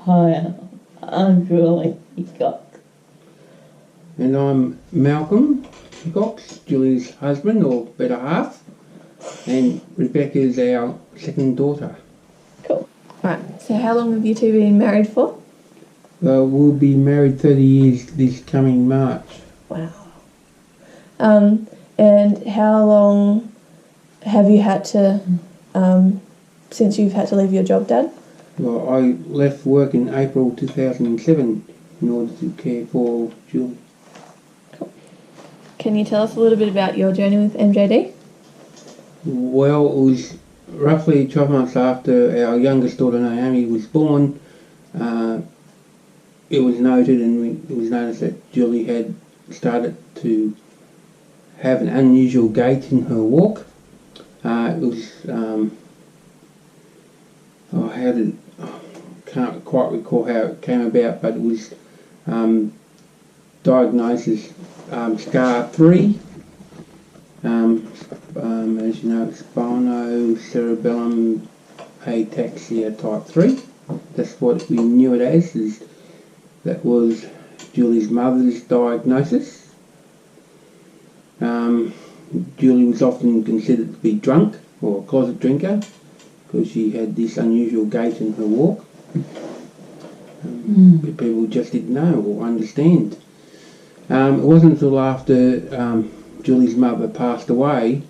Hi, I'm Julie Cox. And I'm Malcolm Cox, Julie's husband or better half, and Rebecca is our second daughter. Cool. Right, so how long have you two been married for? We'll be married 30 years this coming March. Wow. And how long have you had to, since you've had to leave your job, Dad? Well, I left work in April 2007 in order to care for Julie. Cool. Can you tell us a little bit about your journey with MJD? Well, it was roughly 12 months after our youngest daughter Naomi was born. It was noted and it was noticed that Julie had started to have an unusual gait in her walk. It was, can't quite recall how it came about, but it was diagnosed as SCAR 3. As you know, spinocerebellum ataxia type 3. That's what we knew it as. That was Julie's mother's diagnosis. Julie was often considered to be drunk or a closet drinker because she had this unusual gait in her walk. But people just didn't know or understand. It wasn't until after Julie's mother passed away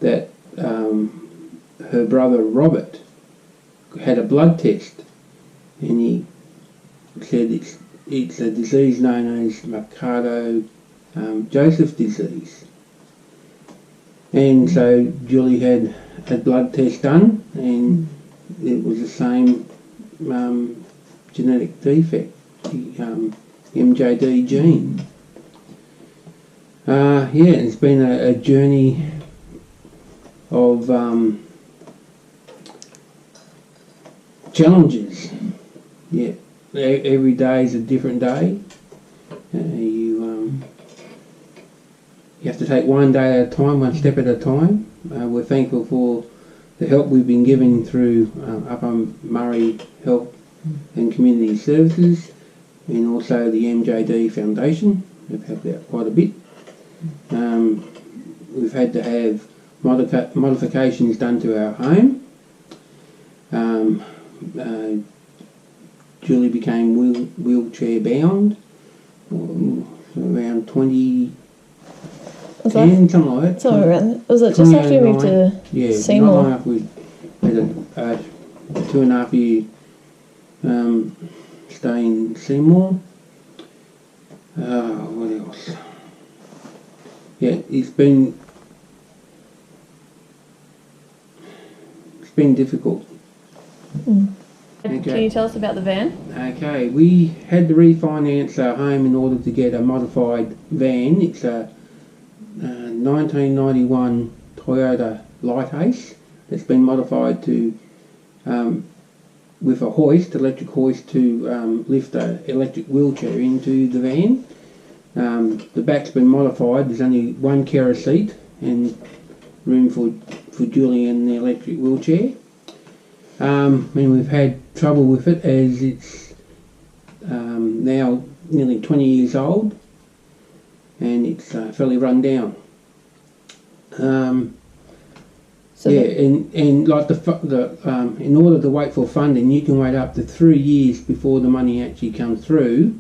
that her brother Robert had a blood test, and he said it's a disease known as Mercado-Joseph disease. And so Julie had a blood test done, and it was the same genetic defect, the MJD gene. It's been a journey of challenges. Yeah, every day is a different day. You have to take one day at a time, one step at a time. We're thankful for the help we've been given through Upper Murray Health and Community Services, and also the MJD Foundation. We've helped out quite a bit. We've had to have modifications done to our home. Julie became wheelchair bound around 2010, something like that. Somewhere around. Was it just after you moved to Seymour? Not long after we had a 2.5 year stay in Seymour. What else? Yeah, it's been difficult. Can you tell us about the van? Okay, we had to refinance our home in order to get a modified van. It's a 1991 Toyota Lightace that's been modified to with a hoist, electric hoist, to lift an electric wheelchair into the van. The back's been modified. There's only one carer seat and room for Julie in the electric wheelchair. And we've had trouble with it as it's now nearly 20 years old and it's fairly run down. And like in order to wait for funding, you can wait up to 3 years before the money actually comes through,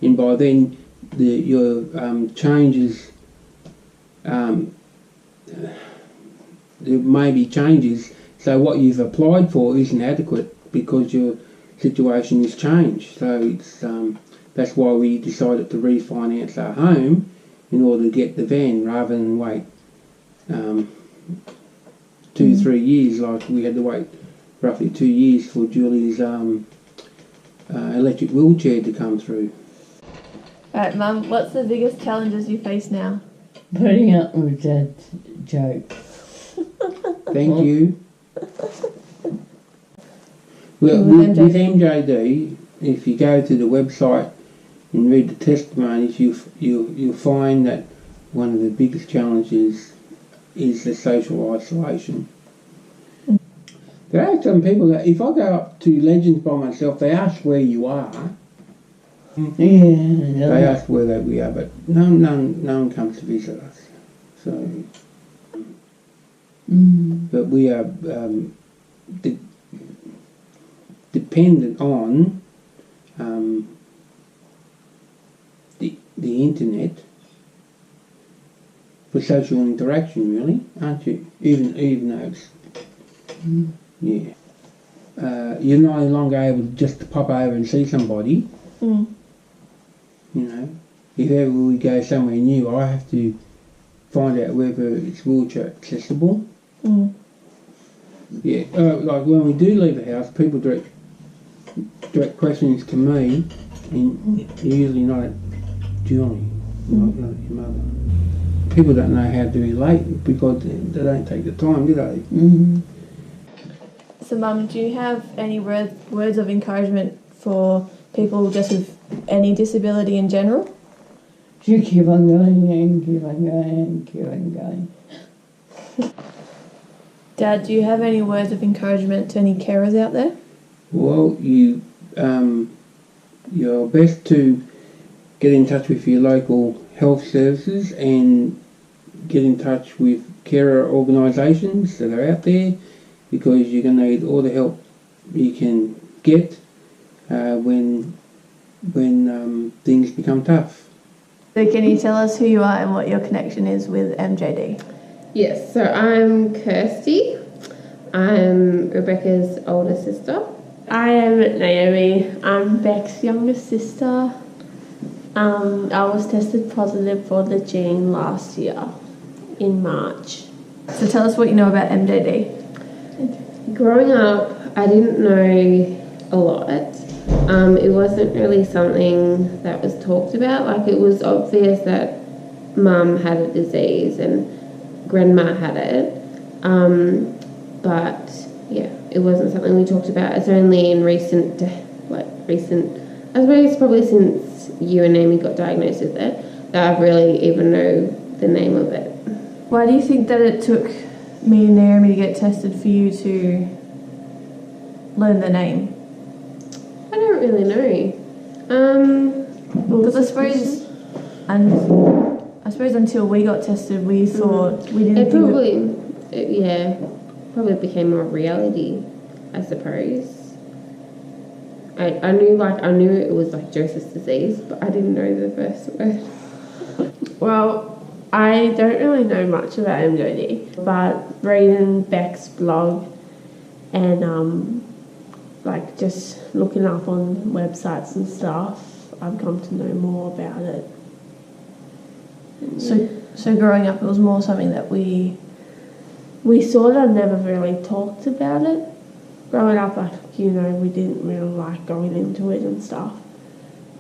and by then your changes, there may be changes. So what you've applied for isn't adequate because your situation has changed. So it's that's why we decided to refinance our home in order to get the van rather than wait 2-3 years. Like we had to wait roughly 2 years for Julie's electric wheelchair to come through. Alright, Mum, what's the biggest challenges you face now? Putting up with that joke. Thank you. Well, with MJD, if you go to the website and read the testimonies, you'll find that one of the biggest challenges is the social isolation. There are some people that, if I go up to Legends by myself, they ask where you are. Yeah. They ask where we are, but no one comes to visit us. So, but we are dependent on the internet for social interaction, really, aren't you? Even though it's yeah, you're no longer able just to pop over and see somebody. You know, if ever we go somewhere new, I have to find out whether it's wheelchair accessible. Yeah, like when we do leave the house, people direct questions to me, and usually not at Julie, not at your mother. People don't know how to relate because they don't take the time, do they? So, Mum, do you have any words of encouragement for people just with any disability in general? You keep on going and keep on going and keep on going. Dad, do you have any words of encouragement to any carers out there? Well, you're best to get in touch with your local health services and get in touch with carer organisations that are out there, because you're going to need all the help you can get when things become tough. So can you tell us who you are and what your connection is with MJD? Yes, so I'm Kirsty. I'm Rebecca's older sister. I am Naomi. I'm Beck's younger sister. I was tested positive for the gene last year in March. So tell us what you know about MJD. Growing up, I didn't know a lot. It wasn't really something that was talked about. Like, it was obvious that Mum had a disease and Grandma had it. But yeah, it wasn't something we talked about. It's only in recent, I suppose probably since you and Amy got diagnosed with it, that I've really even know the name of it. Why do you think that it took me and Naomi to get tested for you to learn the name? I don't really know. Because I suppose until we got tested, we thought we didn't. It probably became more reality, I suppose. I knew it was like Joseph's disease, but I didn't know the first word. Well, I don't really know much about MJD, but reading Beck's blog and just looking up on websites and stuff, I've come to know more about it. So growing up, it was more something that we sort of never really talked about it. Growing up, we didn't really like going into it and stuff.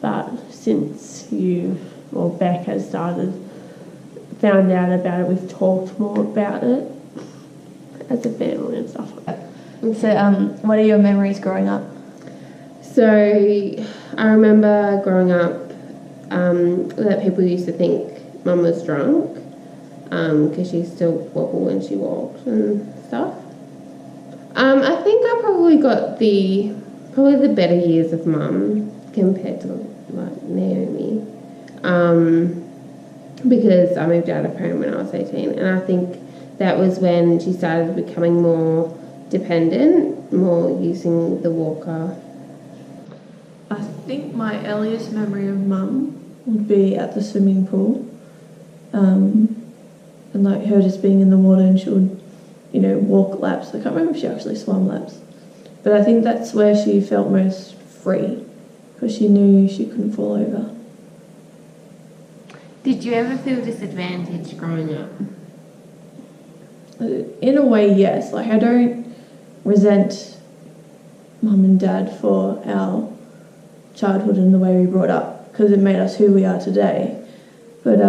But since you or Beck has found out about it, we've talked more about it as a family and stuff like that. So, what are your memories growing up? So I remember growing up that people used to think Mum was drunk because she still wobbled when she walked and stuff. I think I probably got the better years of Mum compared to like Naomi, because I moved out of home when I was 18, and I think that was when she started becoming more dependent, more using the walker. I think my earliest memory of Mum would be at the swimming pool, and like her just being in the water, and she would, walk laps. I can't remember if she actually swam laps, but I think that's where she felt most free, because she knew she couldn't fall over. Did you ever feel disadvantaged growing up? In a way, yes. Like, I don't resent Mum and Dad for our childhood and the way we brought up, because it made us who we are today. But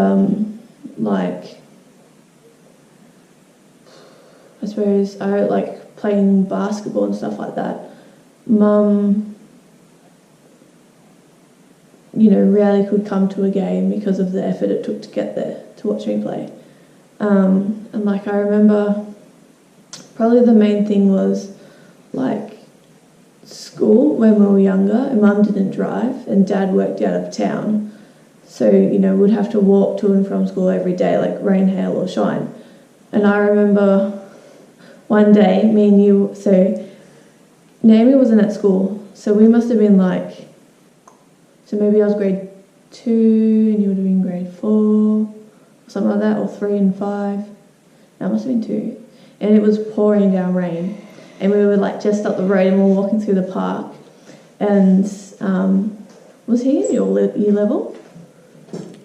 I suppose I like playing basketball and stuff like that. Mum, rarely could come to a game because of the effort it took to get there to watch me play. And like, I remember probably the main thing was like school when we were younger, and Mum didn't drive and Dad worked out of town, so we'd have to walk to and from school every day, like rain, hail or shine. And I remember one day, me and you, so Naomi wasn't at school, so we must have been like, so maybe I was grade 2 and you would have been grade 4 or something like that, or 3 and 5. No, it must have been 2. And it was pouring down rain, and we were like just up the road and we were walking through the park, and was he in your year level?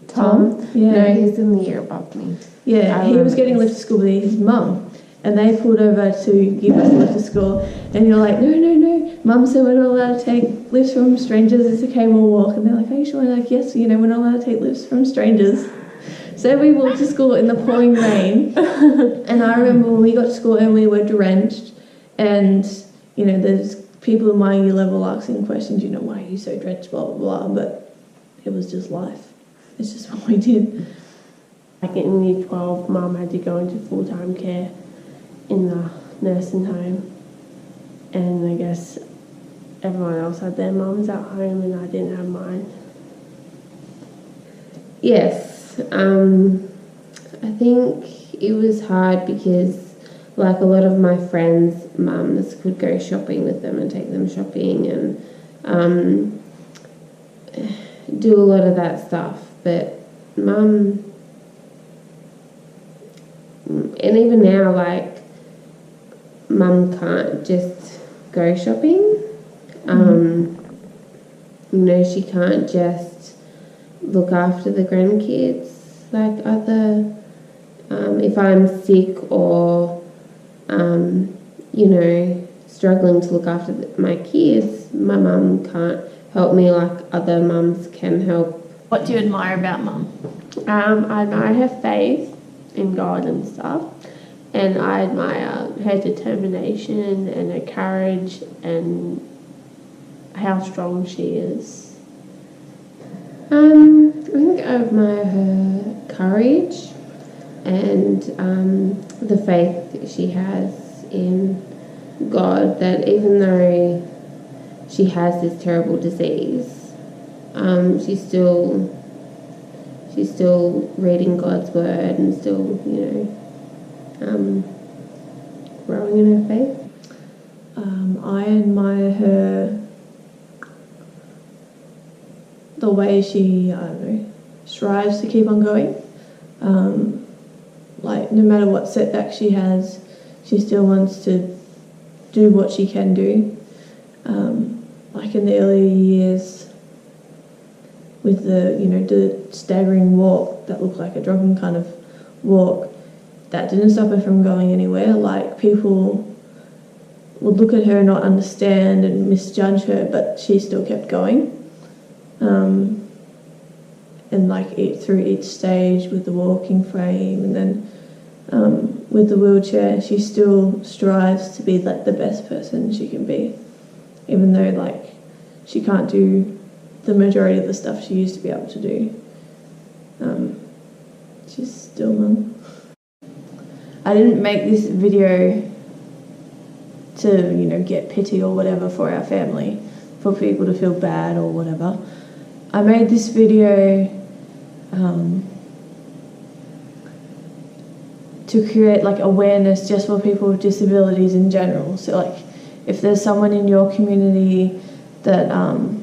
Tom? Yeah. No, he's in the year above me. Yeah, he was getting lifted to school with his mum, and they pulled over to give us a lift to school, and you're like, no, Mum said we're not allowed to take lifts from strangers, it's okay, we'll walk. And they're like, are you sure? And like, yes, we're not allowed to take lifts from strangers. So we walked to school in the pouring rain, and I remember when we got to school and we were drenched, and there's people in my year level asking questions, why are you so drenched, blah blah blah, but it was just life. It's just what we did. Like in year 12, Mum had to go into full-time care in the nursing home, and I guess everyone else had their mums at home and I didn't have mine. Yes, I think it was hard because like a lot of my friends' mums could go shopping with them and take them shopping and do a lot of that stuff, but Mum, and even now, like, Mum can't just go shopping. She can't just look after the grandkids like other, if I'm sick or, struggling to look after my kids, my mum can't help me like other mums can help. What do you admire about Mum? I admire her faith in God and stuff, and I admire her determination and her courage and how strong she is. I think I admire her courage and the faith she has in God, that even though she has this terrible disease, she's still reading God's word and still, growing in her faith. I admire her, the way she, strives to keep on going. Like, no matter what setback she has, she still wants to do what she can do. Like in the earlier years, with the staggering walk that looked like a drunken kind of walk, that didn't stop her from going anywhere. Like, people would look at her, not understand and misjudge her, but she still kept going. And like through each stage with the walking frame, and then with the wheelchair, she still strives to be like the best person she can be, even though like she can't do the majority of the stuff she used to be able to do. She's still Mum. I didn't make this video to, you know, get pity or whatever for our family, for people to feel bad or whatever. I made this video to create like awareness just for people with disabilities in general. So like if there's someone in your community that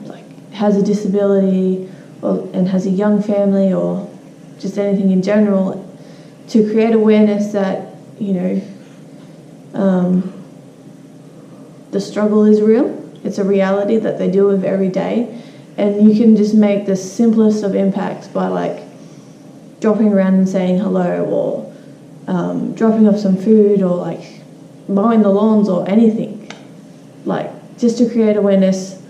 like has a disability and has a young family or just anything in general, to create awareness that, you know, the struggle is real. It's a reality that they deal with every day, and you can just make the simplest of impacts by like dropping around and saying hello, or dropping off some food, or like mowing the lawns or anything, like just to create awareness,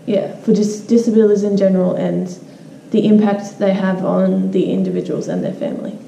yeah, for just disabilities in general and the impact they have on the individuals and their family.